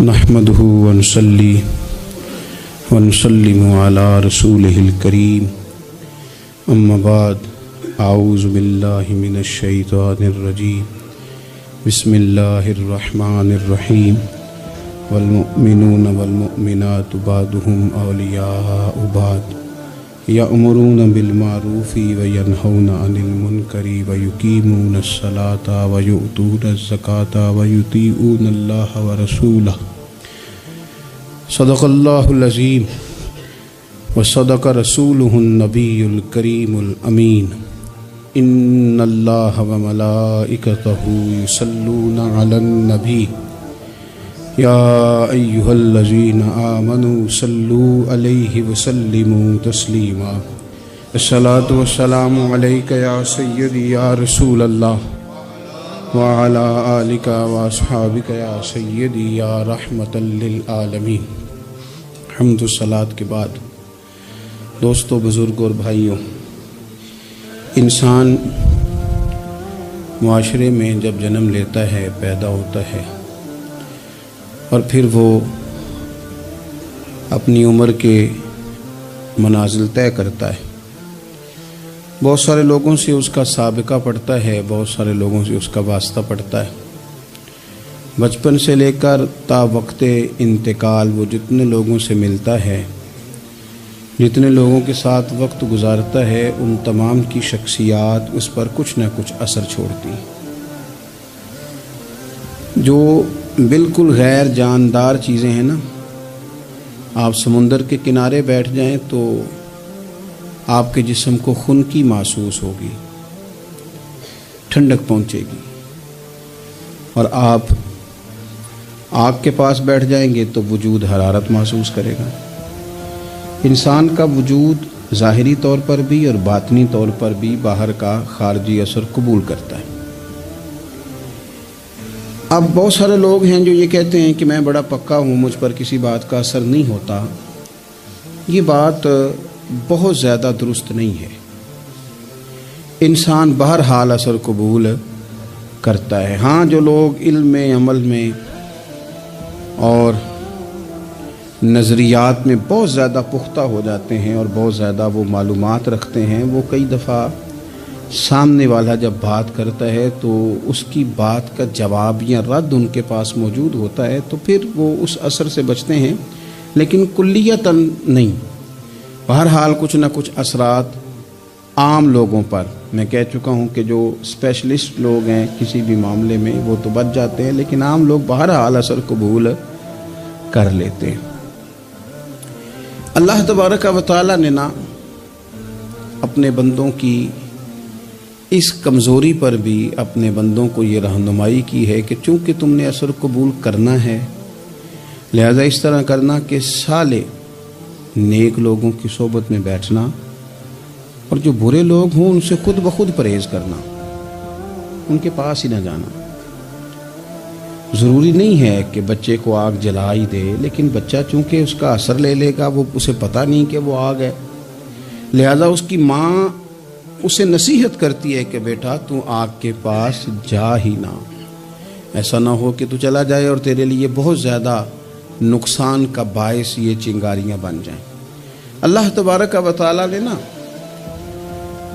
نحمده ونصلي ونسلم على رسوله الكريم اما بعد اعوذ باللہ من الشیطان الرجیم بسم اللہ الرحمن الرحیم والمؤمنون والمؤمنات بعضهم اولیاء بعض یأمرون بالمعروف وینہون عن المنکر ویقیمون الصلاة ویؤتون الزکاة ویطیعون اللہ ورسولہ صدق اللہ العظیم وصدق رسولہ النبی الکریم الامین ان اللہ وملائکتہ یصلون علی النبی یا ایہا الذین آمنوا صلوا علیہ وسلموا تسلیما الصلاۃ والسلام علیک یا سیدی یا رسول اللہ وعلی آلک واصحابک یا سیدی یا رحمۃ للعالمین۔ حمد و صلاۃ کے بعد دوستو، بزرگوں اور بھائیوں، انسان معاشرے میں جب جنم لیتا ہے، پیدا ہوتا ہے اور پھر وہ اپنی عمر کے منازل طے کرتا ہے، بہت سارے لوگوں سے اس کا سابقہ پڑتا ہے، بہت سارے لوگوں سے اس کا واسطہ پڑتا ہے۔ بچپن سے لے کر تا وقت انتقال وہ جتنے لوگوں سے ملتا ہے، جتنے لوگوں کے ساتھ وقت گزارتا ہے، ان تمام کی شخصیات اس پر کچھ نہ کچھ اثر چھوڑتی ہیں۔ جو بالکل غیر جاندار چیزیں ہیں نا، آپ سمندر کے کنارے بیٹھ جائیں تو آپ کے جسم کو خنکی محسوس ہوگی، ٹھنڈک پہنچے گی، اور آپ آگ کے پاس بیٹھ جائیں گے تو وجود حرارت محسوس کرے گا۔ انسان کا وجود ظاہری طور پر بھی اور باطنی طور پر بھی باہر کا خارجی اثر قبول کرتا ہے۔ اب بہت سارے لوگ ہیں جو یہ کہتے ہیں کہ میں بڑا پکا ہوں، مجھ پر کسی بات کا اثر نہیں ہوتا۔ یہ بات بہت زیادہ درست نہیں ہے۔ انسان بہرحال اثر قبول کرتا ہے۔ ہاں، جو لوگ علم میں، عمل میں اور نظریات میں بہت زیادہ پختہ ہو جاتے ہیں اور بہت زیادہ وہ معلومات رکھتے ہیں، وہ کئی دفعہ سامنے والا جب بات کرتا ہے تو اس کی بات کا جواب یا رد ان کے پاس موجود ہوتا ہے، تو پھر وہ اس اثر سے بچتے ہیں، لیکن کلیتاً نہیں۔ بہرحال کچھ نہ کچھ اثرات عام لوگوں پر، میں کہہ چکا ہوں کہ جو اسپیشلسٹ لوگ ہیں کسی بھی معاملے میں وہ تو بچ جاتے ہیں، لیکن عام لوگ بہرحال اثر قبول کر لیتے ہیں۔ اللہ تبارک و تعالیٰ نے نا اپنے بندوں کی اس کمزوری پر بھی اپنے بندوں کو یہ رہنمائی کی ہے کہ چونکہ تم نے اثر قبول کرنا ہے، لہذا اس طرح کرنا کہ سالے نیک لوگوں کی صحبت میں بیٹھنا، اور جو برے لوگ ہوں ان سے خود بخود پرہیز کرنا، ان کے پاس ہی نہ جانا۔ ضروری نہیں ہے کہ بچے کو آگ جلا ہی دے، لیکن بچہ چونکہ اس کا اثر لے لے گا، وہ اسے پتہ نہیں کہ وہ آگ ہے، لہذا اس کی ماں اسے نصیحت کرتی ہے کہ بیٹا تو آگ کے پاس جا ہی نہ، ایسا نہ ہو کہ تو چلا جائے اور تیرے لیے بہت زیادہ نقصان کا باعث یہ چنگاریاں بن جائیں۔ اللہ تبارک و تعالیٰ نے نا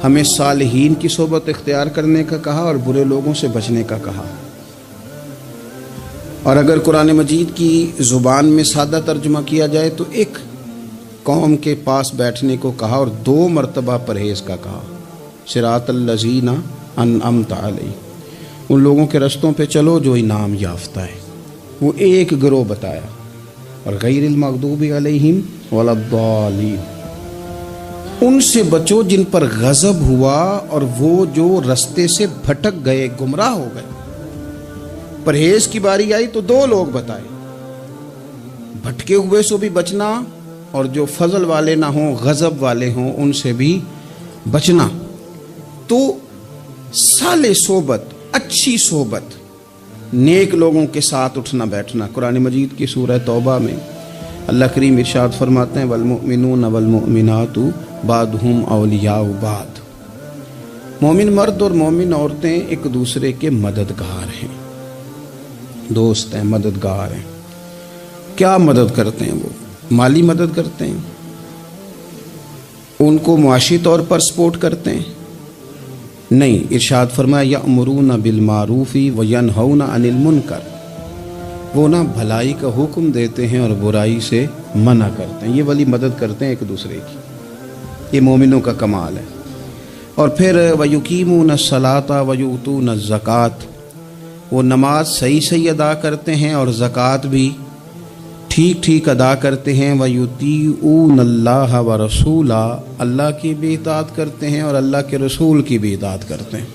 ہمیں صالحین کی صحبت اختیار کرنے کا کہا اور برے لوگوں سے بچنے کا کہا، اور اگر قرآن مجید کی زبان میں سادہ ترجمہ کیا جائے تو ایک قوم کے پاس بیٹھنے کو کہا اور 2 مرتبہ پرہیز کا کہا۔ صراط الذین انعمت علیہم، ان لوگوں کے رستوں پہ چلو جو انعام یافتہ ہے، وہ ایک گروہ بتایا، اور غیر المغضوب علیہم ولا الضالین، ان سے بچو جن پر غضب ہوا اور وہ جو رستے سے بھٹک گئے، گمراہ ہو گئے۔ پرہیز کی باری آئی تو 2 لوگ بتائے، بھٹکے ہوئے سے بھی بچنا اور جو فضل والے نہ ہوں، غضب والے ہوں، ان سے بھی بچنا۔ تو صالح صحبت، اچھی صحبت، نیک لوگوں کے ساتھ اٹھنا بیٹھنا۔ قرآن مجید کی سورہ توبہ میں اللہ کریم ارشاد فرماتے ہیں والمؤمنون والمؤمنات بعضهم اولیاء بعض، مومن مرد اور مومن عورتیں ایک دوسرے کے مددگار ہیں، دوست ہیں، مددگار ہیں۔ قرآن مجید کی سورہ توبہ میں اللہ کریم ارشاد فرماتے ہیں والمؤمنون والمؤمنات بعضهم اولیاء بعض، مومن مرد اور مومن عورتیں ایک دوسرے کے مددگار ہیں۔ دوست ہیں، مددگار ہیں۔ قرآن مجید کی سورہ توبہ میں اللہ کریم ارشاد فرماتے ہیں والمؤمنون والمؤمنات بعضهم اولیاء بعض، مومن مرد اور مومن عورتیں ایک دوسرے کے مددگار ہیں۔ کیا مدد کرتے ہیں؟ وہ مالی مدد کرتے ہیں، ان کو معاشی طور پر سپورٹ کرتے ہیں؟ نہیں، ارشاد فرمایا یأمرون بالمعروف وینہون عن المنکر، وہ نا بھلائی کا حکم دیتے ہیں اور برائی سے منع کرتے ہیں، یہ والی مدد کرتے ہیں ایک دوسرے کی، یہ مومنوں کا کمال ہے۔ اور پھر وَيُقِيمُونَ الصَّلَاةَ وَيُؤْتُونَ الزَّكَاةَ، وہ نماز صحیح ادا کرتے ہیں اور زکوٰۃ بھی ٹھیک ادا کرتے ہیں۔ وَيُطِيعُونَ اللَّهَ وَرَسُولَهُ، اللہ کی بھی اطاعت کرتے ہیں اور اللہ کے رسول کی بھی اطاعت کرتے ہیں۔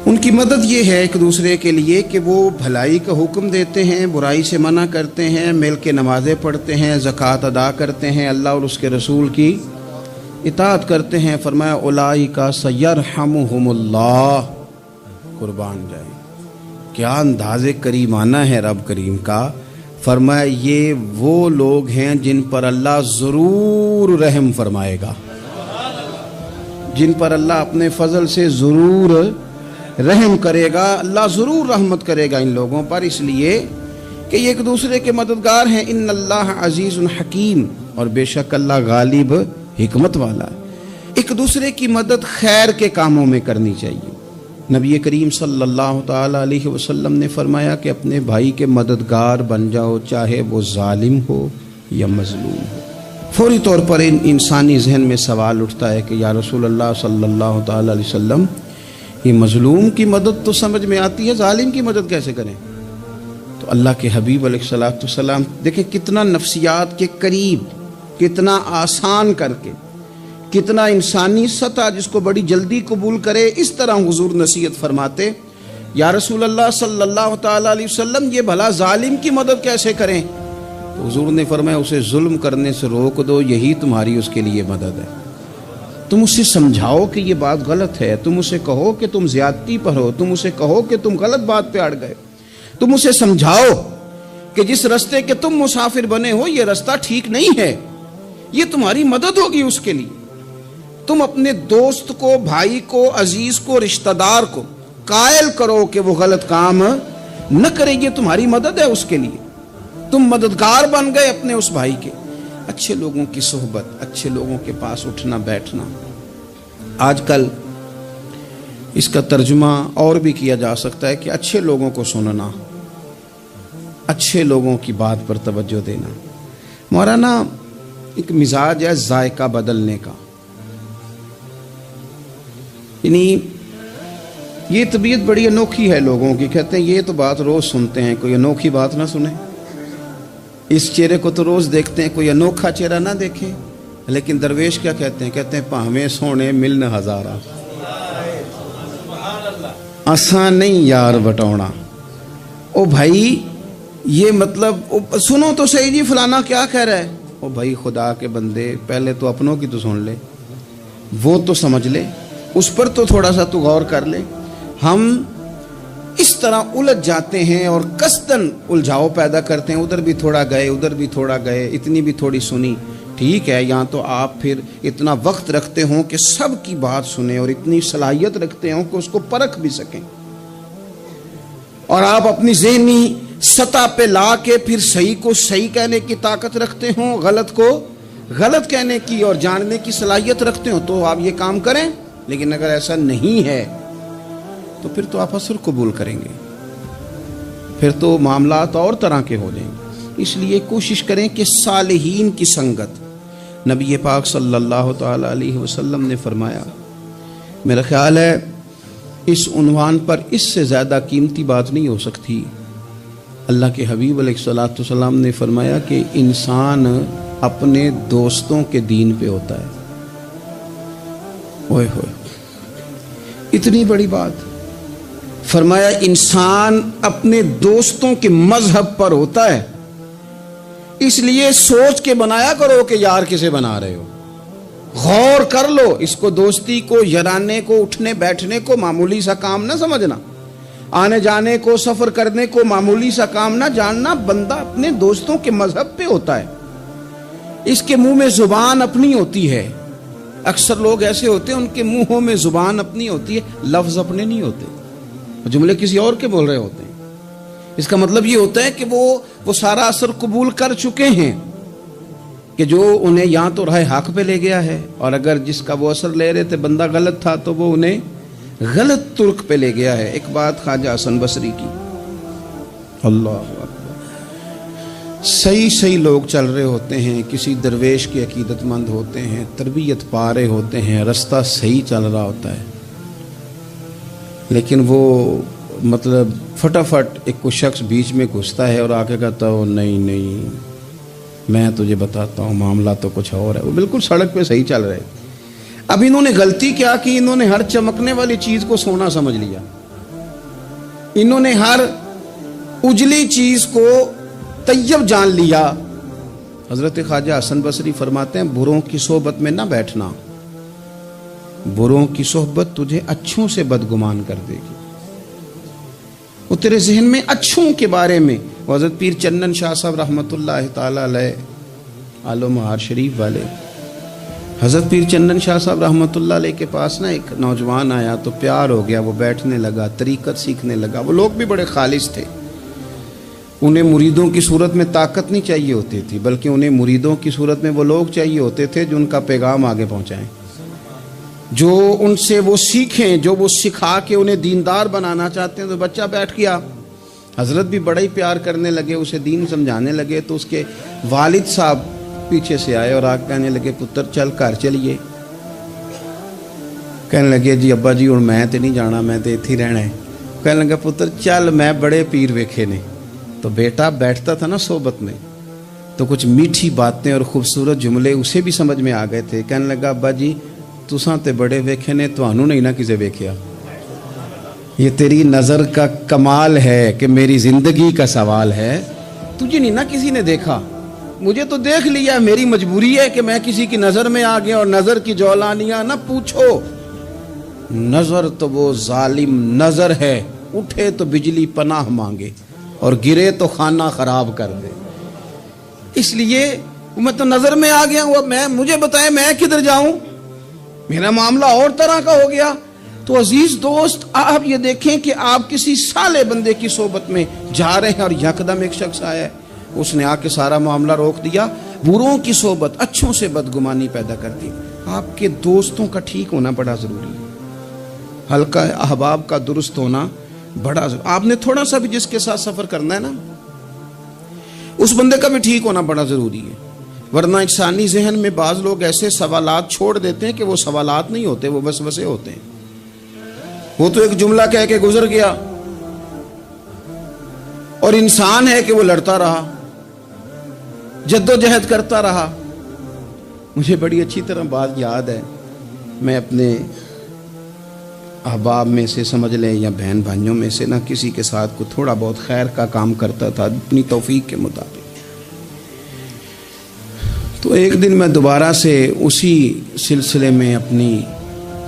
ان کی مدد یہ ہے ایک دوسرے کے لیے کہ وہ بھلائی کا حکم دیتے ہیں، برائی سے منع کرتے ہیں، مل کے نمازیں پڑھتے ہیں، زکوٰۃ ادا کرتے ہیں، اللہ اور اس کے رسول کی اطاعت کرتے ہیں۔ فرمایا اولئک سیرحمہم اللہ، قربان جائے، کیا انداز کریمانہ ہے رب کریم کا۔ فرمایا یہ وہ لوگ ہیں جن پر اللہ ضرور رحم فرمائے گا، جن پر اللہ اپنے فضل سے ضرور رحم کرے گا، اللہ ضرور رحمت کرے گا ان لوگوں پر، اس لیے کہ یہ ایک دوسرے کے مددگار ہیں۔ ان اللہ عزیز حکیم، اور بے شک اللہ غالب حکمت والا ہے۔ ایک دوسرے کی مدد خیر کے کاموں میں کرنی چاہیے۔ نبی کریم صلی اللہ تعالی علیہ وسلم نے فرمایا کہ اپنے بھائی کے مددگار بن جاؤ، چاہے وہ ظالم ہو یا مظلوم ہو۔ فوری طور پر انسانی ذہن میں سوال اٹھتا ہے کہ یا رسول اللہ صلی اللہ تعالی علیہ وسلم، یہ مظلوم کی مدد تو سمجھ میں آتی ہے، ظالم کی مدد کیسے کریں؟ تو اللہ کے حبیب علیہ الصلوۃ والسلام دیکھیں کتنا نفسیات کے قریب، کتنا آسان کر کے، کتنا انسانی سطح جس کو بڑی جلدی قبول کرے، اس طرح حضور نصیحت فرماتے، یا رسول اللہ صلی اللہ تعالی علیہ وسلم یہ بھلا ظالم کی مدد کیسے کریں؟ تو حضور نے فرمایا اسے ظلم کرنے سے روک دو، یہی تمہاری اس کے لیے مدد ہے۔ تم اسے سمجھاؤ کہ یہ بات غلط ہے، تم اسے کہو کہ تم زیادتی پر ہو، تم اسے کہو کہ تم غلط بات پہ اڑ گئے، تم اسے سمجھاؤ کہ جس رستے کے تم مسافر بنے ہو یہ رستہ ٹھیک نہیں ہے، یہ تمہاری مدد ہوگی اس کے لیے۔ تم اپنے دوست کو، بھائی کو، عزیز کو، رشتہ دار کو قائل کرو کہ وہ غلط کام نہ کرے، یہ تمہاری مدد ہے اس کے لیے۔ تم مددگار بن گئے اپنے اس بھائی کے۔ اچھے لوگوں کی صحبت، اچھے لوگوں کے پاس اٹھنا بیٹھنا۔ آج کل اس کا ترجمہ اور بھی کیا جا سکتا ہے کہ اچھے لوگوں کو سننا، اچھے لوگوں کی بات پر توجہ دینا۔ ہمارا نا ایک مزاج ہے ذائقہ بدلنے کا، یعنی یہ طبیعت بڑی انوکھی ہے لوگوں کی، کہتے ہیں یہ تو بات روز سنتے ہیں، کوئی انوکھی بات نہ سنیں، اس چہرے کو تو روز دیکھتے ہیں، کوئی انوکھا چہرہ نہ دیکھیں۔ لیکن درویش کیا کہتے ہیں؟ کہتے ہیں پاہمیں سونے ملن ہزارہ، آسان نہیں یار بٹونا۔ او بھائی یہ مطلب سنو تو صحیح جی فلانا کیا کہہ رہا ہے۔ او بھائی خدا کے بندے، پہلے تو اپنوں کی تو سن لے، وہ تو سمجھ لے، اس پر تو تھوڑا سا تو غور کر لے۔ ہم اس طرح الجھ جاتے ہیں اور قصداً الجھاؤ پیدا کرتے ہیں، ادھر بھی تھوڑا گئے، ادھر بھی تھوڑا گئے، اتنی بھی تھوڑی سنی، ٹھیک ہے، یہاں تو آپ پھر اتنا وقت رکھتے ہوں کہ سب کی بات سنیں، اور اتنی صلاحیت رکھتے ہوں کہ اس کو پرکھ بھی سکیں، اور آپ اپنی ذہنی سطح پہ لا کے پھر صحیح کو صحیح کہنے کی طاقت رکھتے ہوں، غلط کو غلط کہنے کی اور جاننے کی صلاحیت رکھتے ہوں، تو آپ یہ کام کریں۔ لیکن اگر ایسا نہیں ہے تو پھر تو آپ اثر قبول کریں گے، پھر تو معاملات اور طرح کے ہو جائیں گے۔ اس لیے کوشش کریں کہ صالحین کی سنگت، نبی پاک صلی اللہ تعالی علیہ وسلم نے فرمایا، میرا خیال ہے اس عنوان پر اس سے زیادہ قیمتی بات نہیں ہو سکتی۔ اللہ کے حبیب علیہ الصلوۃ والسلام نے فرمایا کہ انسان اپنے دوستوں کے دین پہ ہوتا ہے۔ اوئے ہوئے، اتنی بڑی بات فرمایا، انسان اپنے دوستوں کے مذہب پر ہوتا ہے، اس لیے سوچ کے بنایا کرو کہ یار کسے بنا رہے ہو، غور کر لو، اس کو دوستی کو، یارانے کو، اٹھنے بیٹھنے کو معمولی سا کام نہ سمجھنا، آنے جانے کو، سفر کرنے کو معمولی سا کام نہ جاننا۔ بندہ اپنے دوستوں کے مذہب پہ ہوتا ہے، اس کے منہ میں زبان اپنی ہوتی ہے۔ اکثر لوگ ایسے ہوتے ہیں ان کے منہوں میں زبان اپنی ہوتی ہے، لفظ اپنے نہیں ہوتے، جملے کسی اور کے بول رہے ہوتے ہیں، اس کا مطلب یہ ہوتا ہے کہ وہ سارا اثر قبول کر چکے ہیں کہ جو انہیں یہاں تو راہ حق پہ لے گیا ہے، اور اگر جس کا وہ اثر لے رہے تھے بندہ غلط تھا تو وہ انہیں غلط ترک پہ لے گیا ہے۔ ایک بات خواجہ حسن بصری کی، اللہ اکبر، صحیح لوگ چل رہے ہوتے ہیں، کسی درویش کے عقیدت مند ہوتے ہیں، تربیت پا رہے ہوتے ہیں، رستہ صحیح چل رہا ہوتا ہے، لیکن وہ مطلب فٹافٹ ایک کوئی شخص بیچ میں گھستا ہے اور آ کے کہتا ہو نہیں میں تجھے بتاتا ہوں معاملہ تو کچھ اور ہے۔ وہ بالکل سڑک پہ صحیح چل رہے، اب انہوں نے غلطی کیا کہ انہوں نے ہر چمکنے والی چیز کو سونا سمجھ لیا، انہوں نے ہر اجلی چیز کو طیب جان لیا۔ حضرت خواجہ حسن بصری فرماتے ہیں بروں کی صحبت میں نہ بیٹھنا، بروں کی صحبت تجھے اچھوں سے بدگمان کر دے گی، وہ تیرے ذہن میں اچھوں کے بارے میں۔ حضرت پیر چندن شاہ صاحب رحمۃ اللہ تعالی علیہ آل و مہار شریف والے، حضرت پیر چندن شاہ صاحب رحمۃ اللہ علیہ کے پاس نا ایک نوجوان آیا تو پیار ہو گیا، وہ بیٹھنے لگا، طریقت سیکھنے لگا۔ وہ لوگ بھی بڑے خالص تھے، انہیں مریدوں کی صورت میں طاقت نہیں چاہیے ہوتی تھی، بلکہ انہیں مریدوں کی صورت میں وہ لوگ چاہیے ہوتے تھے جو ان کا پیغام آگے پہنچائیں، جو ان سے وہ سیکھیں، جو وہ سکھا کے انہیں دیندار بنانا چاہتے ہیں۔ تو بچہ بیٹھ گیا، حضرت بھی بڑا ہی پیار کرنے لگے، اسے دین سمجھانے لگے۔ تو اس کے والد صاحب پیچھے سے آئے اور آگ کہنے لگے پتر چل گھر چلیے۔ کہنے لگے جی ابا جی اور میں تے نہیں جانا، میں تے اتھی رہنا ہے۔ کہنے لگا پتر چل میں بڑے پیر ویکھے نے۔ تو بیٹا بیٹھتا تھا نا صحبت میں تو کچھ میٹھی باتیں اور خوبصورت جملے اسے بھی سمجھ میں آ گئے تھے۔ کہنے لگا ابا جی تساں تے بڑے ویکھے نے، توانوں نہیں نہ کسے ویکھیا، یہ تیری نظر کا کمال ہے کہ میری زندگی کا سوال ہے، تجھے نہیں نہ کسی نے دیکھا، مجھے تو دیکھ لیا، میری مجبوری ہے کہ میں کسی کی نظر میں آ گیا، اور نظر کی جولانیاں نہ پوچھو، نظر تو وہ ظالم نظر ہے، اٹھے تو بجلی پناہ مانگے اور گرے تو خانہ خراب کر دے۔ اس لیے میں تو نظر میں آ گیا ہوں، مجھے بتائیں میں کدھر جاؤں، میرا معاملہ اور طرح کا ہو گیا۔ تو عزیز دوست آپ یہ دیکھیں کہ آپ کسی صالح بندے کی صحبت میں جا رہے ہیں اور یکدم ایک شخص آیا ہے، اس نے آ کے سارا معاملہ روک دیا۔ بروں کی صحبت اچھوں سے بدگمانی پیدا کرتی۔ آپ کے دوستوں کا ٹھیک ہونا بڑا ضروری ہے، حلقہ احباب کا درست ہونا بڑا ضروری۔ آپ نے تھوڑا سا بھی جس کے ساتھ سفر کرنا ہے نا، اس بندے کا بھی ٹھیک ہونا بڑا ضروری ہے، ورنہ انسانی ذہن میں بعض لوگ ایسے سوالات چھوڑ دیتے ہیں کہ وہ سوالات نہیں ہوتے، وہ وسوسے ہوتے ہیں۔ وہ تو ایک جملہ کہہ کے گزر گیا، اور انسان ہے کہ وہ لڑتا رہا، جد و جہد کرتا رہا۔ مجھے بڑی اچھی طرح بات یاد ہے، میں اپنے احباب میں سے سمجھ لیں یا بہن بھائیوں میں سے نہ کسی کے ساتھ کو تھوڑا بہت خیر کا کام کرتا تھا اپنی توفیق کے مطابق۔ تو ایک دن میں دوبارہ سے اسی سلسلے میں اپنی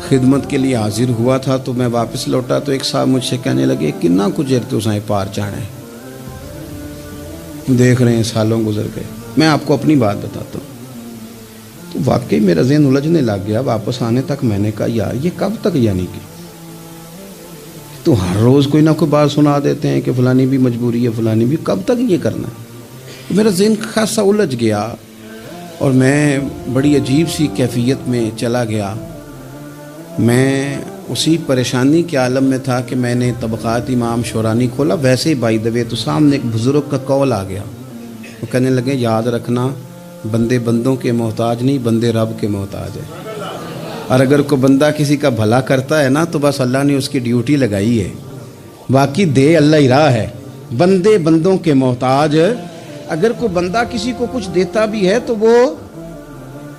خدمت کے لیے حاضر ہوا تھا، تو میں واپس لوٹا تو ایک صاحب مجھ سے کہنے لگے کنا کچھ تو سائیں پار چاڑے، دیکھ رہے ہیں سالوں گزر گئے۔ میں آپ کو اپنی بات بتاتا ہوں، تو واقعی میرا ذہن الجھنے لگ گیا۔ واپس آنے تک میں نے کہا یار یہ کب تک، یعنی کہ تو ہر روز کوئی نہ کوئی بات سنا دیتے ہیں کہ فلانی بھی مجبوری ہے، فلانی بھی، کب تک یہ کرنا ہے؟ میرا ذہن خاصا الجھ گیا اور میں بڑی عجیب سی کیفیت میں چلا گیا۔ میں اسی پریشانی کے عالم میں تھا کہ میں نے طبقات امام شورانی کھولا، ویسے ہی بائی دوے تو سامنے ایک بزرگ کا قول آ گیا، وہ کہنے لگے یاد رکھنا بندے بندوں کے محتاج نہیں، بندے رب کے محتاج ہے، اور اگر کوئی بندہ کسی کا بھلا کرتا ہے نا تو بس اللہ نے اس کی ڈیوٹی لگائی ہے، باقی دے اللہ ہی راہ ہے، بندے بندوں کے محتاج۔ اگر کوئی بندہ کسی کو کچھ دیتا بھی ہے تو وہ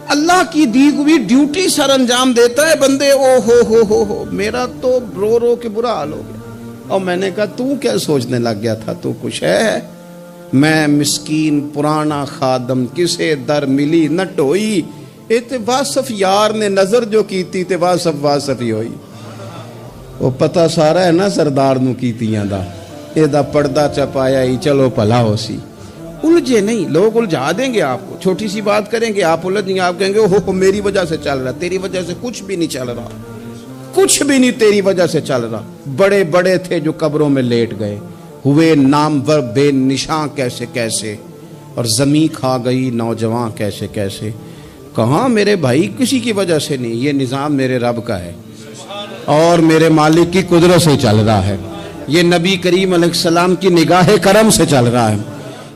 اللہ کی دی ہوئی ڈیوٹی سر انجام دیتا ہے، بندے او ہو میرا تو رو رو کے برا حال ہو گیا۔ اور میں نے کہا تو کیا سوچنے لگ گیا تھا، تو کچھ ہے، میں مسکین پرانا خادم کسے در ملی نہ ٹوئی، تے واصف یار نے نظر جو کیتی تے واصف ہی ہوئی۔ وہ پتہ سارا ہے نا سردار نو کیتیاں دا، اے دا پردہ چپایا ہی چلو بھلا ہو سی۔ الجھے نہیں، لوگ الجھا دیں گے آپ کو، چھوٹی سی بات کریں گے آپ الجھ جائیں گے، آپ کہیں گے اوہ میری وجہ سے چل رہا، تیری وجہ سے کچھ بھی نہیں چل رہا، کچھ بھی نہیں تیری وجہ سے چل رہا۔ بڑے بڑے تھے جو قبروں میں لیٹ گئے، ہوئے نامور بے نشاں کیسے کیسے، اور زمیں کھا گئی نوجوان کیسے کیسے۔ کہاں میرے بھائی کسی کی وجہ سے نہیں، یہ نظام میرے رب کا ہے اور میرے مالک کی قدرت سے چل رہا ہے، یہ نبی کریم علیہ السلام کی نگاہ کرم سے چل رہا ہے۔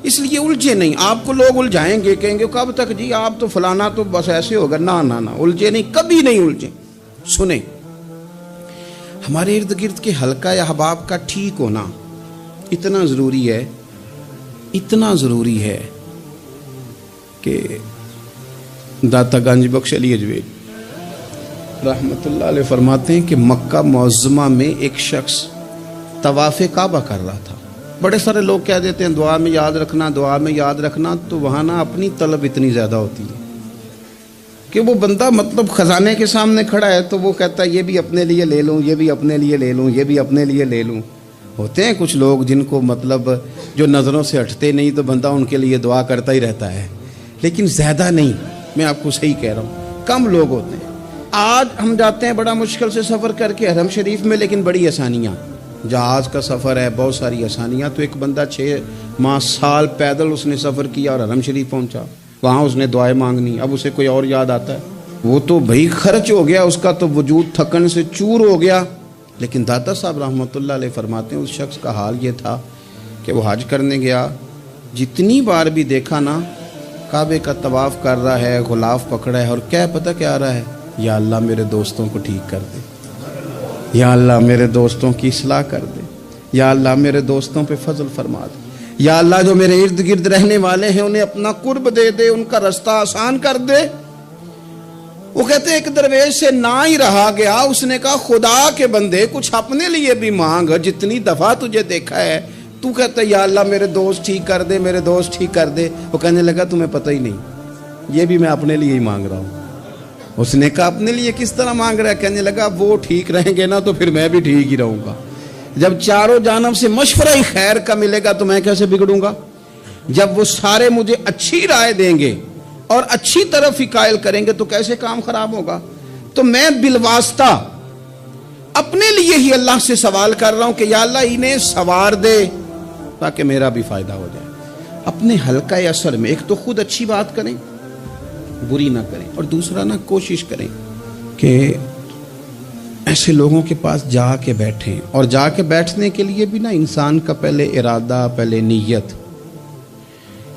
اس لیے الجھے نہیں، آپ کو لوگ الجھائیں گے، کہیں گے کب تک جی آپ تو فلانا تو بس ایسے ہوگا، نہ نہ نہ، الجھے نہیں، کبھی نہیں الجھے۔ سنیں، ہمارے ارد گرد کے حلقہ یا احباب کا ٹھیک ہونا اتنا ضروری ہے، اتنا ضروری ہے کہ داتا گنج بخش علی اجویل رحمت اللہ علیہ فرماتے ہیں کہ مکہ معظمہ میں ایک شخص طواف کعبہ کر رہا تھا۔ بڑے سارے لوگ کہہ دیتے ہیں دعا میں یاد رکھنا، دعا میں یاد رکھنا، تو وہاں نا اپنی طلب اتنی زیادہ ہوتی ہے کہ وہ بندہ مطلب خزانے کے سامنے کھڑا ہے تو وہ کہتا ہے یہ بھی اپنے لیے لے لوں، یہ بھی اپنے لیے لے لوں، یہ بھی اپنے لیے لے لوں۔ ہوتے ہیں کچھ لوگ جن کو مطلب جو نظروں سے ہٹتے نہیں تو بندہ ان کے لیے دعا کرتا ہی رہتا ہے، لیکن زیادہ نہیں، میں آپ کو صحیح کہہ رہا ہوں، کم لوگ ہوتے ہیں۔ آج ہم جاتے ہیں بڑا مشکل سے سفر کر کے حرم شریف میں، لیکن بڑی آسانیاں، جہاز کا سفر ہے، بہت ساری آسانیاں، تو ایک بندہ 6 ماہ سال پیدل اس نے سفر کیا اور حرم شریف پہنچا، وہاں اس نے دعائیں مانگنی، اب اسے کوئی اور یاد آتا ہے، وہ تو بھائی خرچ ہو گیا، اس کا تو وجود تھکن سے چور ہو گیا۔ لیکن داتا صاحب رحمۃ اللہ علیہ فرماتے ہیں اس شخص کا حال یہ تھا کہ وہ حج کرنے گیا، جتنی بار بھی دیکھا نا کعبے کا طواف کر رہا ہے، غلاف پکڑا ہے، اور کیا پتہ کیا آ رہا ہے، یا اللہ میرے دوستوں کو ٹھیک کر دے، یا اللہ میرے دوستوں کی اصلاح کر دے، یا اللہ میرے دوستوں پہ فضل فرما دے، یا اللہ جو میرے ارد گرد رہنے والے ہیں انہیں اپنا قرب دے دے، ان کا رستہ آسان کر دے۔ وہ کہتے ہیں ایک درویش سے نہ ہی رہا گیا، اس نے کہا خدا کے بندے کچھ اپنے لیے بھی مانگ، جتنی دفعہ تجھے دیکھا ہے تو کہتا ہے یا اللہ میرے دوست ٹھیک کر دے، میرے دوست ٹھیک کر دے۔ وہ کہنے لگا تمہیں پتہ ہی نہیں، یہ بھی میں اپنے لیے ہی مانگ رہا ہوں۔ اس نے کہا اپنے لیے کس طرح مانگ رہا ہے؟ کہنے لگا وہ ٹھیک رہیں گے نا تو پھر میں بھی ٹھیک ہی رہوں گا، جب چاروں جانب سے مشورہ ہی خیر کا ملے گا تو میں کیسے بگڑوں گا؟ جب وہ سارے مجھے اچھی رائے دیں گے اور اچھی طرف ہی قائل کریں گے تو کیسے کام خراب ہوگا؟ تو میں بالواسطہ اپنے لیے ہی اللہ سے سوال کر رہا ہوں کہ یا اللہ انہیں سوار دے تاکہ میرا بھی فائدہ ہو جائے۔ اپنے حلقہ اثر میں ایک تو خود اچھی بات کریں، بری نہ کریں، اور دوسرا نہ کوشش کریں کہ ایسے لوگوں کے پاس جا کے بیٹھیں، اور جا کے بیٹھنے کے لیے بھی نا انسان کا پہلے ارادہ، پہلے نیت۔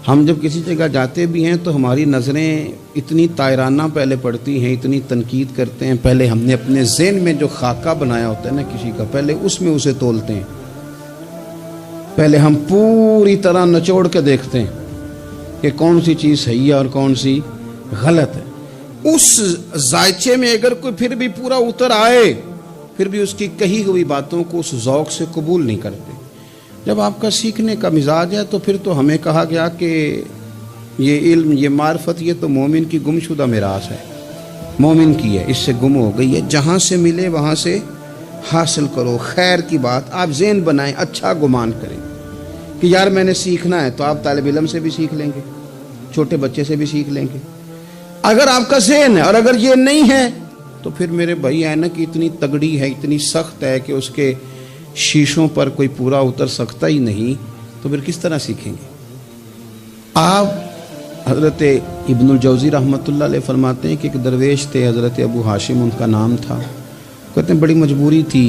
ہم جب کسی جگہ جاتے بھی ہیں تو ہماری نظریں اتنی طائرانہ پہلے پڑتی ہیں، اتنی تنقید کرتے ہیں، پہلے ہم نے اپنے ذہن میں جو خاکہ بنایا ہوتا ہے نا کسی کا، پہلے اس میں اسے تولتے ہیں، پہلے ہم پوری طرح نچوڑ کے دیکھتے ہیں کہ کون سی چیز صحیح ہے اور کون سی غلط ہے۔ اس ذائچے میں اگر کوئی پھر بھی پورا اتر آئے، پھر بھی اس کی کہی ہوئی باتوں کو اس ذوق سے قبول نہیں کرتے۔ جب آپ کا سیکھنے کا مزاج ہے تو پھر تو ہمیں کہا گیا کہ یہ علم، یہ معرفت، یہ تو مومن کی گمشدہ میراث ہے، مومن کی ہے، اس سے گم ہو گئی ہے، جہاں سے ملے وہاں سے حاصل کرو، خیر کی بات آپ ذہن بنائیں، اچھا گمان کریں کہ یار میں نے سیکھنا ہے، تو آپ طالب علم سے بھی سیکھ لیں گے، چھوٹے بچے سے بھی سیکھ لیں گے۔ اگر آپ کا ذہن ہے اور اگر یہ نہیں ہے تو پھر میرے بھائی اینک اتنی تگڑی ہے، اتنی سخت ہے کہ اس کے شیشوں پر کوئی پورا اتر سکتا ہی نہیں، تو پھر کس طرح سیکھیں گے؟ آپ حضرت ابن الجوزی رحمۃ اللہ علیہ فرماتے ہیں کہ ایک درویش تھے، حضرت ابو ہاشم ان کا نام تھا، کہتے ہیں بڑی مجبوری تھی،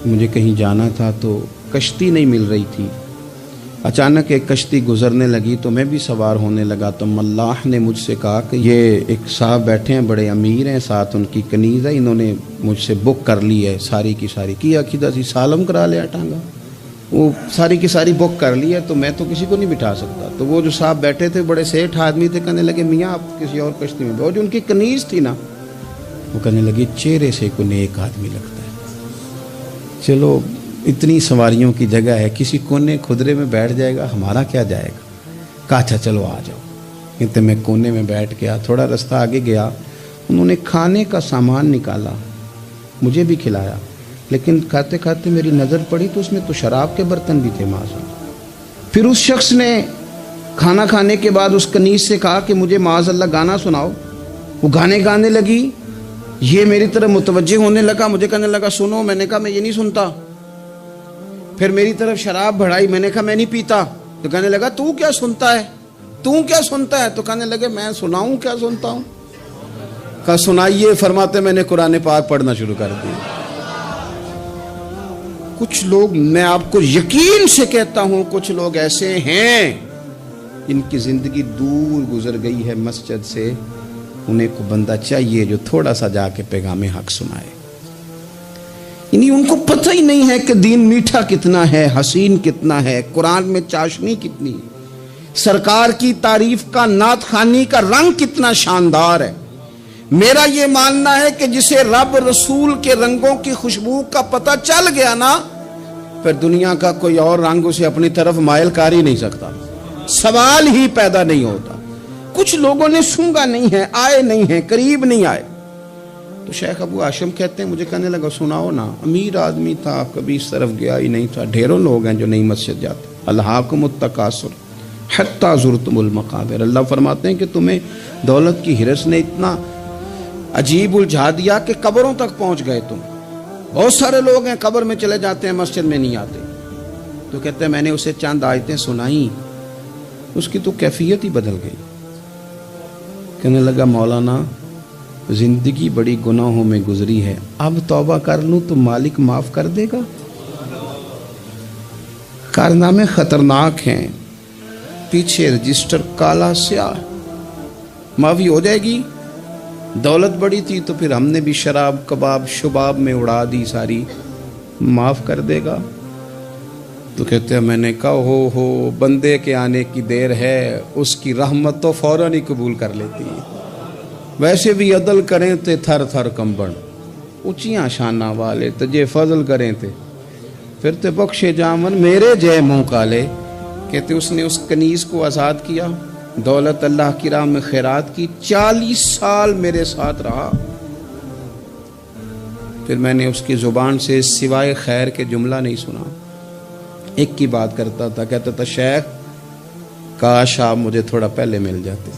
مجھے کہیں جانا تھا تو کشتی نہیں مل رہی تھی، اچانک ایک کشتی گزرنے لگی تو میں بھی سوار ہونے لگا، تو ملاح نے مجھ سے کہا کہ یہ ایک صاحب بیٹھے ہیں، بڑے امیر ہیں، ساتھ ان کی کنیز ہے، انہوں نے مجھ سے بک کر لی ہے ساری کی ساری، کی عقیدہ سی سالم کرا لیا ٹانگا، وہ ساری کی ساری بک کر لی ہے، تو میں تو کسی کو نہیں بٹھا سکتا۔ تو وہ جو صاحب بیٹھے تھے بڑے سیٹھ آدمی تھے، کہنے لگے میاں آپ کسی اور کشتی میں، وہ جو ان کی کنیز تھی نا، وہ کہنے لگی چہرے سے کوئی نیک آدمی لگتا ہے، چلو اتنی سواریوں کی جگہ ہے، کسی کونے کھدرے میں بیٹھ جائے گا، ہمارا کیا جائے گا؟ کہا اچھا چلو آ جاؤ۔ کہتے میں کونے میں بیٹھ گیا، تھوڑا رستہ آگے گیا، انہوں نے کھانے کا سامان نکالا، مجھے بھی کھلایا، لیکن کھاتے کھاتے میری نظر پڑی تو اس میں تو شراب کے برتن بھی تھے معاذ۔ پھر اس شخص نے کھانا کھانے کے بعد اس کنیز سے کہا کہ مجھے معاذ اللہ گانا سناؤ، وہ گانے گانے لگی، یہ میری طرف متوجہ ہونے لگا، مجھے کہنے لگا سنو، میں نے کہا میں یہ نہیں سنتا۔ پھر میری طرف شراب بڑھائی، میں نے کہا میں نہیں پیتا، تو کہنے لگا تو کیا سنتا ہے، تو کیا سنتا ہے؟ تو کہنے لگے میں سناؤں کیا سنتا ہوں؟ کہا سنائیے، فرماتے میں نے قرآن پاک پڑھنا شروع کر دیا۔ کچھ لوگ، میں آپ کو یقین سے کہتا ہوں، کچھ لوگ ایسے ہیں ان کی زندگی دور گزر گئی ہے مسجد سے، انہیں کو بندہ چاہیے جو تھوڑا سا جا کے پیغام حق سنائے۔ یعنی ان کو پتہ ہی نہیں ہے کہ دین میٹھا کتنا ہے، حسین کتنا ہے، قرآن میں چاشنی کتنی، سرکار کی تعریف کا، نعت خوانی کا رنگ کتنا شاندار ہے۔ میرا یہ ماننا ہے کہ جسے رب رسول کے رنگوں کی خوشبو کا پتہ چل گیا نا، پھر دنیا کا کوئی اور رنگ اسے اپنی طرف مائل کر ہی نہیں سکتا، سوال ہی پیدا نہیں ہوتا۔ کچھ لوگوں نے سونگا نہیں ہے، آئے نہیں ہیں، قریب نہیں آئے۔ تو شیخ ابو ہاشم کہتے ہیں، مجھے کہنے لگا سناؤ نا، امیر آدمی تھا، کبھی اس طرف گیا ہی نہیں تھا، ڈھیروں لوگ ہیں جو نہیں مسجد جاتے۔ الہاکم التکاثر حتی زرتم المقابر، اللہ فرماتے ہیں کہ تمہیں دولت کی ہرس نے اتنا عجیب الجھا دیا کہ قبروں تک پہنچ گئے تم۔ بہت سارے لوگ ہیں قبر میں چلے جاتے ہیں، مسجد میں نہیں آتے۔ تو کہتے ہیں میں نے اسے چند آیتیں سنائیں، اس کی تو کیفیت ہی بدل گئی۔ کہنے لگا مولانا زندگی بڑی گناہوں میں گزری ہے، اب توبہ کر لوں تو مالک معاف کر دے گا؟ کارنامے خطرناک ہیں، پیچھے رجسٹر کالا سیاہ، معافی ہو جائے گی۔ دولت بڑی تھی تو پھر ہم نے بھی شراب کباب شباب میں اڑا دی ساری، معاف کر دے گا؟ تو کہتے ہیں میں نے کہا ہو بندے کے آنے کی دیر ہے، اس کی رحمت تو فوراً ہی قبول کر لیتی ہے۔ ویسے بھی عدل کریں تے تھر تھر کمبن، اونچیاں شانہ والے تجھے فضل کریں تے پھر تے بخشے جامن میرے جے منہ کالے۔ کہتے اس نے اس کنیز کو آزاد کیا، دولت اللہ کی راہ میں خیرات کی، 40 سال میرے ساتھ رہا، پھر میں نے اس کی زبان سے سوائے خیر کے جملہ نہیں سنا۔ ایک کی بات کرتا تھا، کہتا تھا شیخ کاش آپ مجھے تھوڑا پہلے مل جاتے،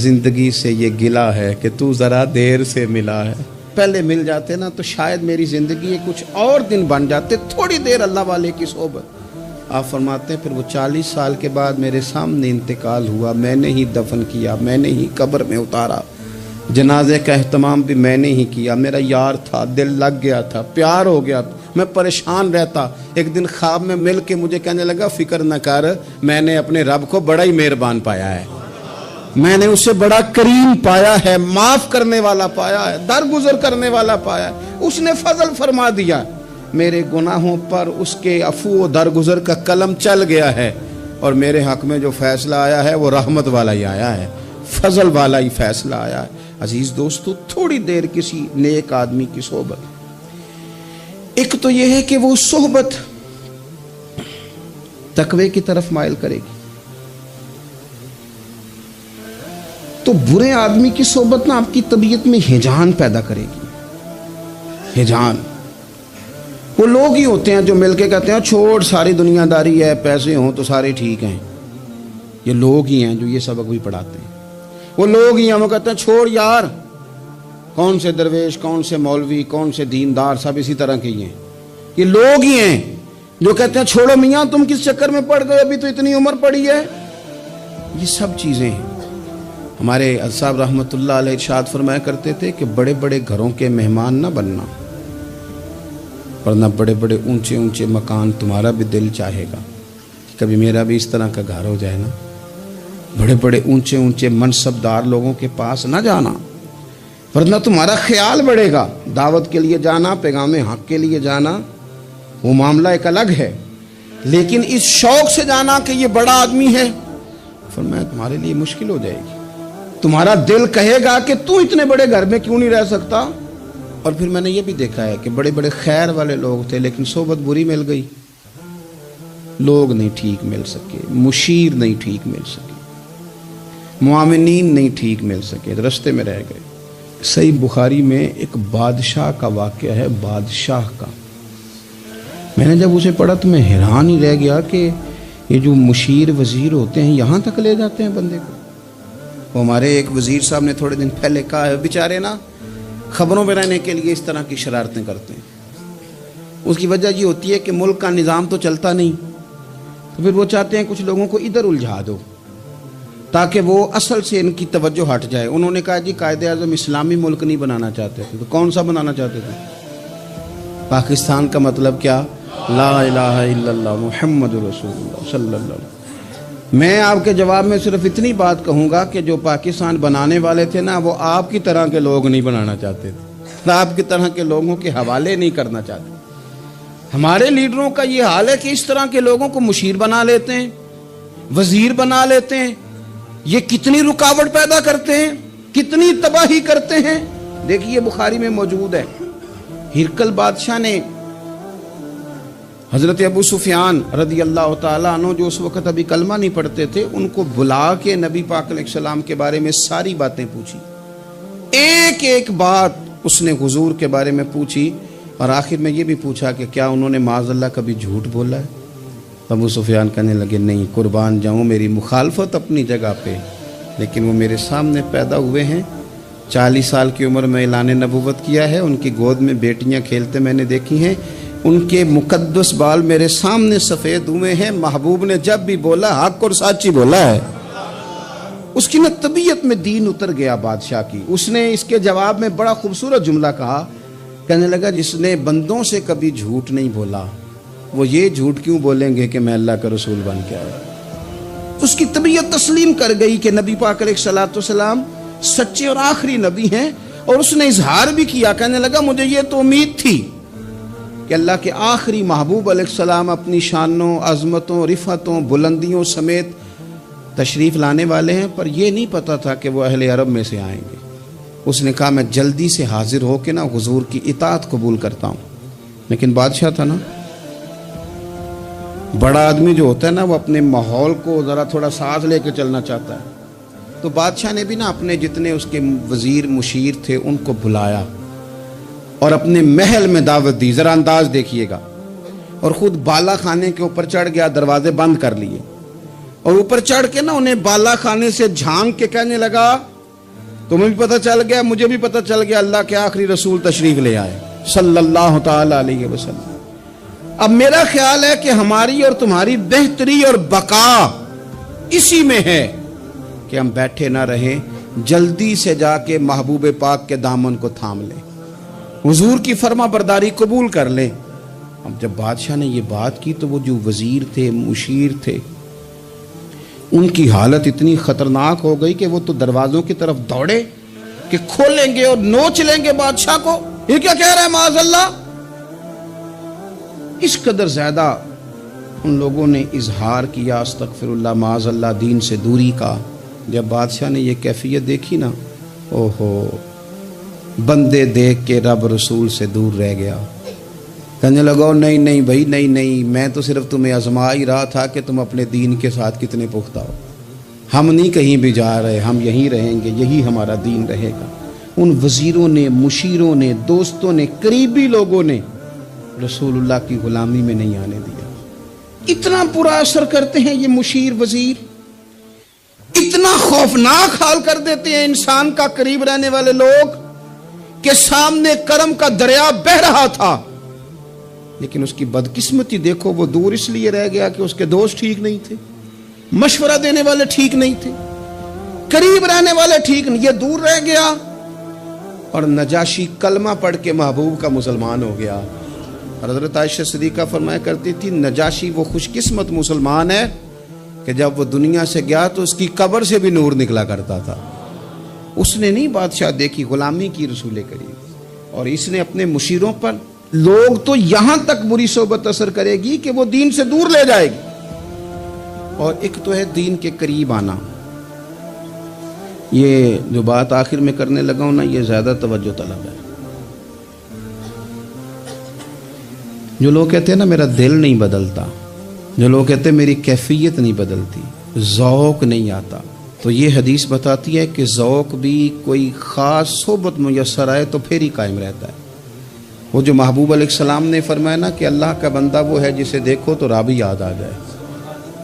زندگی سے یہ گلہ ہے کہ تو ذرا دیر سے ملا ہے، پہلے مل جاتے نا تو شاید میری زندگی کچھ اور دن بن جاتے، تھوڑی دیر اللہ والے کی صحبت۔ آپ فرماتے ہیں پھر وہ 40 سال کے بعد میرے سامنے انتقال ہوا، میں نے ہی دفن کیا، میں نے ہی قبر میں اتارا، جنازے کا اہتمام بھی میں نے ہی کیا۔ میرا یار تھا، دل لگ گیا تھا، پیار ہو گیا، میں پریشان رہتا۔ ایک دن خواب میں مل کے مجھے کہنے لگا فکر نہ کر، میں نے اپنے رب کو بڑا ہی مہربان پایا ہے، میں نے اسے بڑا کریم پایا ہے، معاف کرنے والا پایا ہے، درگزر کرنے والا پایا ہے، اس نے فضل فرما دیا، میرے گناہوں پر اس کے عفو و درگزر کا قلم چل گیا ہے، اور میرے حق میں جو فیصلہ آیا ہے وہ رحمت والا ہی آیا ہے، فضل والا ہی فیصلہ آیا ہے۔ عزیز دوستو، تھوڑی دیر کسی نیک آدمی کی صحبت، ایک تو یہ ہے کہ وہ صحبت تقوی کی طرف مائل کرے گی، تو برے آدمی کی صحبت نا آپ کی طبیعت میں ہیجان پیدا کرے گی، ہیجان۔ وہ لوگ ہی ہوتے ہیں جو مل کے کہتے ہیں چھوڑ ساری دنیا داری ہے، پیسے ہوں تو سارے ٹھیک ہیں، یہ لوگ ہی ہیں جو یہ سبق بھی پڑھاتے ہیں، وہ لوگ ہی ہیں وہ کہتے ہیں چھوڑ یار، کون سے درویش، کون سے مولوی، کون سے دیندار، سب اسی طرح کے ہی ہیں، یہ لوگ ہی ہیں جو کہتے ہیں چھوڑو میاں تم کس چکر میں پڑ گئے، ابھی تو اتنی عمر پڑی ہے۔ یہ سب چیزیں ہیں۔ ہمارے صاحب رحمۃ اللہ علیہ ارشاد فرمایا کرتے تھے کہ بڑے بڑے گھروں کے مہمان نہ بننا، ورنہ بڑے بڑے اونچے اونچے مکان تمہارا بھی دل چاہے گا کہ کبھی میرا بھی اس طرح کا گھر ہو جائے نا۔ بڑے بڑے اونچے اونچے منصب دار لوگوں کے پاس نہ جانا، ورنہ تمہارا خیال بڑھے گا۔ دعوت کے لیے جانا، پیغام حق کے لیے جانا، وہ معاملہ ایک الگ ہے، لیکن اس شوق سے جانا کہ یہ بڑا آدمی ہے، فرمایا تمہارے لیے مشکل ہو جائے گی۔ تمہارا دل کہے گا کہ تو اتنے بڑے گھر میں کیوں نہیں رہ سکتا۔ اور پھر میں نے یہ بھی دیکھا ہے کہ بڑے بڑے خیر والے لوگ تھے لیکن صحبت بری مل گئی، لوگ نہیں ٹھیک مل سکے، مشیر نہیں ٹھیک مل سکے، معاونین نہیں ٹھیک مل سکے، رستے میں رہ گئے۔ صحیح بخاری میں ایک بادشاہ کا واقعہ ہے، بادشاہ کا۔ میں نے جب اسے پڑھا تو میں حیران ہی رہ گیا کہ یہ جو مشیر وزیر ہوتے ہیں یہاں تک لے جاتے ہیں بندے کو۔ وہ ہمارے ایک وزیر صاحب نے تھوڑے دن پہلے کہا ہے، بیچارے نا خبروں میں رہنے کے لیے اس طرح کی شرارتیں کرتے ہیں۔ اس کی وجہ یہ ہوتی ہے کہ ملک کا نظام تو چلتا نہیں، تو پھر وہ چاہتے ہیں کچھ لوگوں کو ادھر الجھا دو تاکہ وہ اصل سے ان کی توجہ ہٹ جائے۔ انہوں نے کہا جی قائد اعظم اسلامی ملک نہیں بنانا چاہتے تھے، تو کون سا بنانا چاہتے تھے؟ پاکستان کا مطلب کیا؟ لا الہ الا اللہ محمد رسول اللہ صلی اللہ علیہ وسلم۔ میں آپ کے جواب میں صرف اتنی بات کہوں گا کہ جو پاکستان بنانے والے تھے نا، وہ آپ کی طرح کے لوگ نہیں بنانا چاہتے تھے، آپ کی طرح کے لوگوں کے حوالے نہیں کرنا چاہتے۔ ہمارے لیڈروں کا یہ حال ہے کہ اس طرح کے لوگوں کو مشیر بنا لیتے ہیں، وزیر بنا لیتے ہیں۔ یہ کتنی رکاوٹ پیدا کرتے ہیں، کتنی تباہی کرتے ہیں۔ دیکھیے بخاری میں موجود ہے، ہرقل بادشاہ نے حضرت ابو سفیان رضی اللہ تعالیٰ عنہ، جو اس وقت ابھی کلمہ نہیں پڑھتے تھے، ان کو بلا کے نبی پاک علیہ السلام کے بارے میں ساری باتیں پوچھی، ایک ایک بات اس نے حضور کے بارے میں پوچھی، اور آخر میں یہ بھی پوچھا کہ کیا انہوں نے معاذ اللہ کبھی جھوٹ بولا ہے؟ ابو سفیان کہنے لگے نہیں، قربان جاؤں، میری مخالفت اپنی جگہ پہ، لیکن وہ میرے سامنے پیدا ہوئے ہیں، 40 سال کی عمر میں اعلان نبوت کیا ہے، ان کی گود میں بیٹیاں کھیلتے میں نے دیکھی ہیں، ان کے مقدس بال میرے سامنے سفید ہوئے ہیں، محبوب نے جب بھی بولا حق اور سچی بولا ہے۔ اس کی طبیعت میں دین اتر گیا بادشاہ کی۔ اس نے اس کے جواب میں بڑا خوبصورت جملہ کہا، کہنے لگا جس نے بندوں سے کبھی جھوٹ نہیں بولا، وہ یہ جھوٹ کیوں بولیں گے کہ میں اللہ کا رسول بن کے آیا؟ اس کی طبیعت تسلیم کر گئی کہ نبی پاک علیہ الصلوۃ والسلام سچے اور آخری نبی ہیں، اور اس نے اظہار بھی کیا، کہنے لگا مجھے یہ تو امید تھی کہ اللہ کے آخری محبوب علیہ السلام اپنی شانوں، عظمتوں، رفعتوں، بلندیوں سمیت تشریف لانے والے ہیں، پر یہ نہیں پتا تھا کہ وہ اہل عرب میں سے آئیں گے۔ اس نے کہا میں جلدی سے حاضر ہو کے نا حضور کی اطاعت قبول کرتا ہوں۔ لیکن بادشاہ تھا نا، بڑا آدمی جو ہوتا ہے نا، وہ اپنے ماحول کو ذرا تھوڑا ساتھ لے کے چلنا چاہتا ہے، تو بادشاہ نے بھی نا اپنے جتنے اس کے وزیر مشیر تھے ان کو بلایا اور اپنے محل میں دعوت دی۔ ذرا انداز دیکھیے گا، اور خود بالا خانے کے اوپر چڑھ گیا، دروازے بند کر لیے، اور اوپر چڑھ کے نا انہیں بالا خانے سے جھانک کے کہنے لگا تمہیں بھی پتہ چل گیا، مجھے بھی پتہ چل گیا، اللہ کے آخری رسول تشریف لے آئے صلی اللہ تعالی علیہ وسلم۔ اب میرا خیال ہے کہ ہماری اور تمہاری بہتری اور بقا اسی میں ہے کہ ہم بیٹھے نہ رہیں، جلدی سے جا کے محبوب پاک کے دامن کو تھام لیں، حضور کی فرما برداری قبول کر لیں۔ اب جب بادشاہ نے یہ بات کی تو وہ جو وزیر تھے، مشیر تھے، ان کی حالت اتنی خطرناک ہو گئی کہ وہ تو دروازوں کی طرف دوڑے کہ کھولیں گے اور نوچ لیں گے بادشاہ کو، یہ کیا کہہ رہا ہے معاذ اللہ۔ اس قدر زیادہ ان لوگوں نے اظہار کیا استغفر اللہ معاذ اللہ دین سے دوری کا۔ جب بادشاہ نے یہ کیفیت دیکھی نا، اوہو، بندے دیکھ کے رب رسول سے دور رہ گیا، کہنے لگا نہیں نہیں بھائی، نہیں، میں تو صرف تمہیں آزما ہی رہا تھا کہ تم اپنے دین کے ساتھ کتنے پختہ ہو، ہم نہیں کہیں بھی جا رہے، ہم یہیں رہیں گے، یہی ہمارا دین رہے گا۔ ان وزیروں نے، مشیروں نے، دوستوں نے، قریبی لوگوں نے رسول اللہ کی غلامی میں نہیں آنے دیا۔ اتنا برا اثر کرتے ہیں یہ مشیر وزیر، اتنا خوفناک حال کر دیتے ہیں انسان کا قریب رہنے والے لوگ کہ سامنے کرم کا دریا بہہ رہا تھا، لیکن اس کی بدقسمتی دیکھو، وہ دور اس لیے رہ گیا کہ اس کے دوست ٹھیک نہیں تھے، مشورہ دینے والے ٹھیک نہیں تھے، قریب رہنے والے ٹھیک نہیں، یہ دور رہ گیا۔ اور نجاشی کلمہ پڑھ کے محبوب کا مسلمان ہو گیا۔ حضرت عائشہ صدیقہ فرمایا کرتی تھی نجاشی وہ خوش قسمت مسلمان ہے کہ جب وہ دنیا سے گیا تو اس کی قبر سے بھی نور نکلا کرتا تھا۔ اس نے نہیں بادشاہ دیکھی، غلامی کی رسول کریم، اور اس نے اپنے مشیروں پر لوگ تو یہاں تک بری صحبت اثر کرے گی کہ وہ دین سے دور لے جائے گی۔ اور ایک تو ہے دین کے قریب آنا، یہ جو بات آخر میں کرنے لگا ہوں نا، یہ زیادہ توجہ طلب ہے۔ جو لوگ کہتے ہیں نا میرا دل نہیں بدلتا، جو لوگ کہتے ہیں میری کیفیت نہیں بدلتی، ذوق نہیں آتا، تو یہ حدیث بتاتی ہے کہ ذوق بھی کوئی خاص صحبت میسر آئے تو پھر ہی قائم رہتا ہے۔ وہ جو محبوب علیہ السلام نے فرمایا نا کہ اللہ کا بندہ وہ ہے جسے دیکھو تو رابی یاد آ جائے۔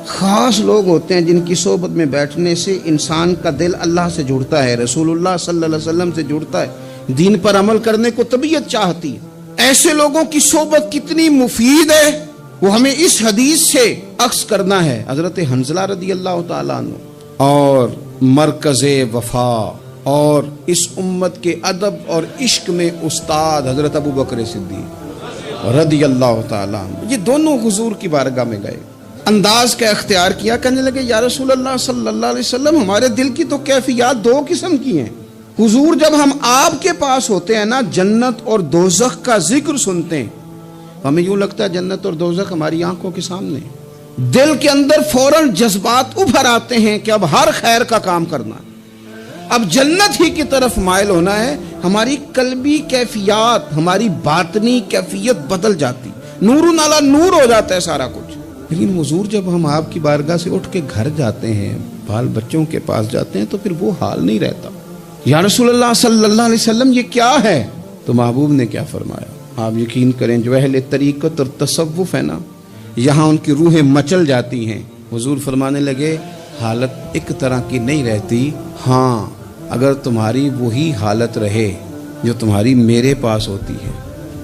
خاص لوگ ہوتے ہیں جن کی صحبت میں بیٹھنے سے انسان کا دل اللہ سے جڑتا ہے، رسول اللہ صلی اللہ علیہ وسلم سے جڑتا ہے، دین پر عمل کرنے کو طبیعت چاہتی ہے۔ ایسے لوگوں کی صحبت کتنی مفید ہے وہ ہمیں اس حدیث سے عکس کرنا ہے۔ حضرت حنظلہ رضی اللہ تعالیٰ عنہ اور مرکز وفا اور اس امت کے ادب اور عشق میں استاد حضرت ابو بکر صدیق رضی اللہ تعالیٰ عنہ، یہ دونوں حضور کی بارگاہ میں گئے، انداز کا اختیار کیا، کہنے لگے یا رسول اللہ صلی اللہ علیہ وسلم، ہمارے دل کی تو کیفیات دو قسم کی ہیں۔ حضور جب ہم آپ کے پاس ہوتے ہیں نا، جنت اور دوزخ کا ذکر سنتے ہیں، ہمیں یوں لگتا ہے جنت اور دوزخ ہماری آنکھوں کے سامنے، دل کے اندر فوراً جذبات ابھر آتے ہیں کہ اب ہر خیر کا کام کرنا ہے، اب جنت ہی کی طرف مائل ہونا ہے۔ ہماری قلبی کیفیات، ہماری باطنی کیفیت بدل جاتی، نور علی نور ہو جاتا ہے سارا کچھ۔ لیکن حضور جب ہم آپ کی بارگاہ سے اٹھ کے گھر جاتے ہیں، بال بچوں کے پاس جاتے ہیں، تو پھر وہ حال نہیں رہتا۔ یا رسول اللہ صلی اللہ علیہ وسلم یہ کیا ہے؟ تو محبوب نے کیا فرمایا؟ آپ یقین کریں جو اہل طریقت اور تصوف ہے نا، یہاں ان کی روحیں مچل جاتی ہیں۔ حضور فرمانے لگے حالت ایک طرح کی نہیں رہتی، ہاں اگر تمہاری وہی حالت رہے جو تمہاری میرے پاس ہوتی ہے،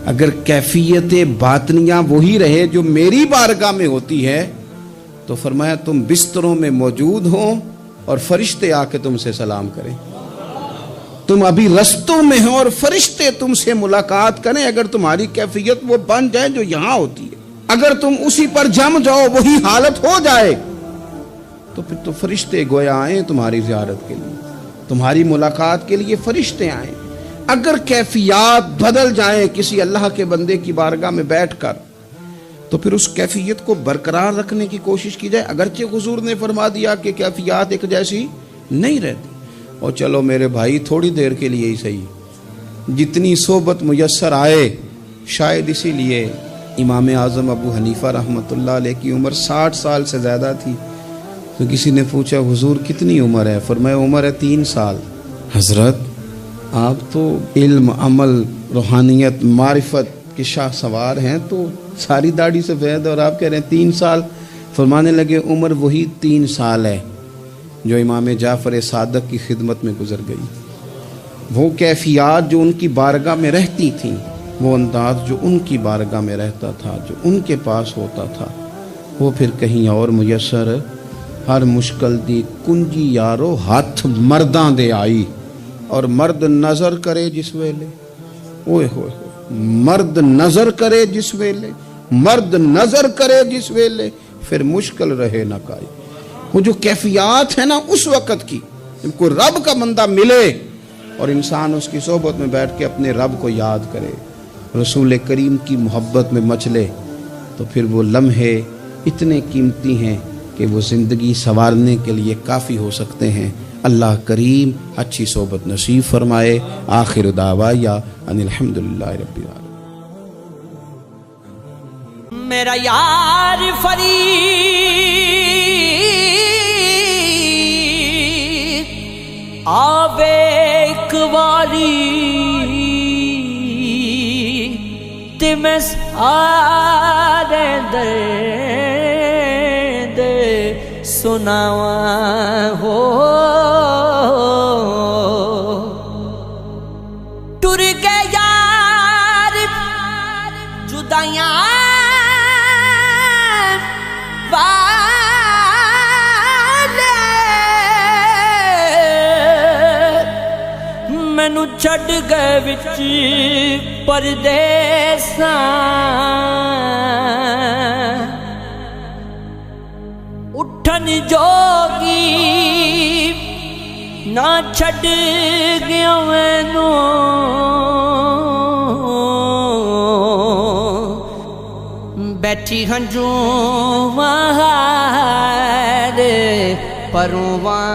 اگر کیفیت باطنیہ وہی رہے جو میری بارگاہ میں ہوتی ہے، تو فرمایا تم بستروں میں موجود ہوں اور فرشتے آ کے تم سے سلام کریں، تم ابھی رستوں میں ہو اور فرشتے تم سے ملاقات کریں، اگر تمہاری کیفیت وہ بن جائے جو یہاں ہوتی ہے، اگر تم اسی پر جم جاؤ وہی حالت ہو جائے، تو پھر تو فرشتے گویا آئیں تمہاری زیارت کے لیے، تمہاری ملاقات کے لیے فرشتے آئیں۔ اگر کیفیات بدل جائیں کسی اللہ کے بندے کی بارگاہ میں بیٹھ کر، تو پھر اس کیفیت کو برقرار رکھنے کی کوشش کی جائے، اگرچہ حضور نے فرما دیا کہ کیفیات ایک جیسی نہیں رہتی۔ اور چلو میرے بھائی تھوڑی دیر کے لیے ہی صحیح، جتنی صحبت میسر آئے، شاید اسی لیے امام اعظم ابو حنیفہ رحمۃ اللہ علیہ کی عمر 60 سال سے زیادہ تھی، تو کسی نے پوچھا حضور کتنی عمر ہے؟ فرمایا عمر ہے 3 سال۔ حضرت آپ تو علم، عمل، روحانیت، معرفت کے شاہ سوار ہیں، تو ساری داڑھی سفید اور آپ کہہ رہے ہیں 3 سال۔ فرمانے لگے عمر وہی 3 سال ہے جو امام جعفر صادق کی خدمت میں گزر گئی، وہ کیفیات جو ان کی بارگاہ میں رہتی تھیں، وہ انداز جو ان کی بارگاہ میں رہتا تھا، جو ان کے پاس ہوتا تھا، وہ پھر کہیں اور میسر ہر مشکل دی کنجی یارو ہاتھ مرداں دے آئی، اور مرد نظر کرے جس ویلے، اوئے ہوئے مرد نظر کرے جس ویلے، مرد نظر کرے جس ویلے، پھر مشکل رہے نہ کائی۔ وہ جو کیفیات ہے نا اس وقت کی، ان کو رب کا بندہ ملے اور انسان اس کی صحبت میں بیٹھ کے اپنے رب کو یاد کرے، رسول کریم کی محبت میں مچلے، تو پھر وہ لمحے اتنے قیمتی ہیں کہ وہ زندگی سنوارنے کے لیے کافی ہو سکتے ہیں۔ اللہ کریم اچھی صحبت نصیب فرمائے۔ آخر دعوایا ان الحمدللہ رب العالمین۔ میرا یار فرید آوے ایک واری تے میں سارے درد سناواں ہو، ٹر گئے یار جدائیاں مینوں چھڈ گئے وچ پردیساں، اٹھن جوگی نہ چھڈ گیا مینوں، بیٹھی ہنجوں مہار پرواں